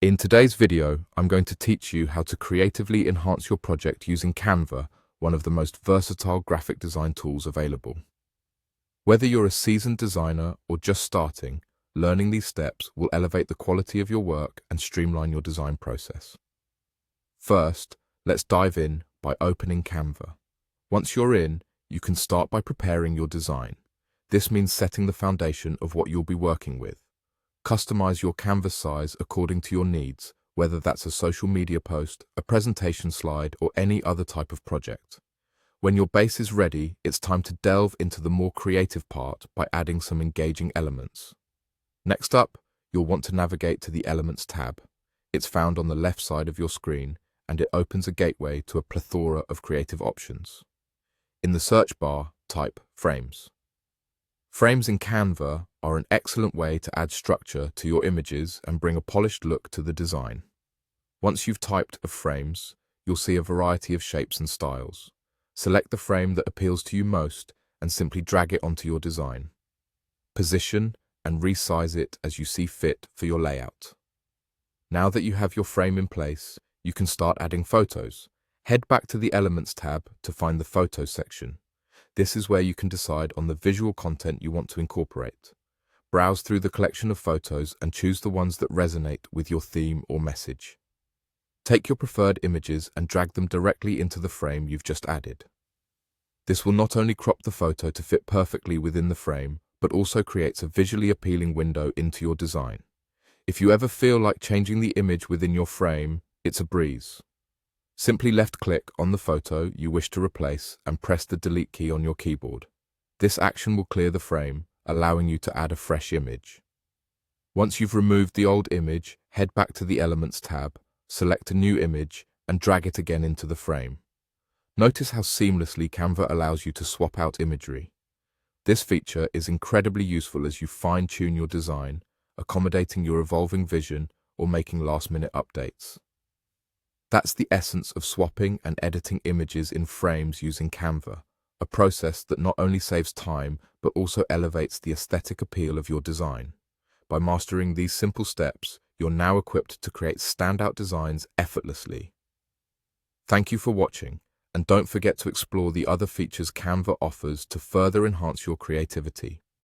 In today's video, I'm going to teach you how to creatively enhance your project using Canva, one of the most versatile graphic design tools available. Whether you're a seasoned designer or just starting, learning these steps will elevate the quality of your work and streamline your design process. First, let's dive in by opening Canva. Once you're in, you can start by preparing your design. This means setting the foundation of what you'll be working with. Customize your canvas size according to your needs, whether that's a social media post, a presentation slide, or any other type of project. When your base is ready, it's time to delve into the more creative part by adding some engaging elements. Next up, you'll want to navigate to the Elements tab. It's found on the left side of your screen, and it opens a gateway to a plethora of creative options. In the search bar, type Frames. Frames in Canva are an excellent way to add structure to your images and bring a polished look to the design. Once you've typed of frames, you'll see a variety of shapes and styles. Select the frame that appeals to you most and simply drag it onto your design. Position and resize it as you see fit for your layout. Now that you have your frame in place, you can start adding photos. Head back to the Elements tab to find the Photos section. This is where you can decide on the visual content you want to incorporate. Browse through the collection of photos and choose the ones that resonate with your theme or message. Take your preferred images and drag them directly into the frame you've just added. This will not only crop the photo to fit perfectly within the frame, but also creates a visually appealing window into your design. If you ever feel like changing the image within your frame, it's a breeze. Simply left-click on the photo you wish to replace and press the Delete key on your keyboard. This action will clear the frame, allowing you to add a fresh image. Once you've removed the old image, head back to the Elements tab, select a new image, and drag it again into the frame. Notice how seamlessly Canva allows you to swap out imagery. This feature is incredibly useful as you fine-tune your design, accommodating your evolving vision or making last-minute updates. That's the essence of swapping and editing images in frames using Canva, a process that not only saves time but also elevates the aesthetic appeal of your design. By mastering these simple steps, you're now equipped to create standout designs effortlessly. Thank you for watching, and don't forget to explore the other features Canva offers to further enhance your creativity.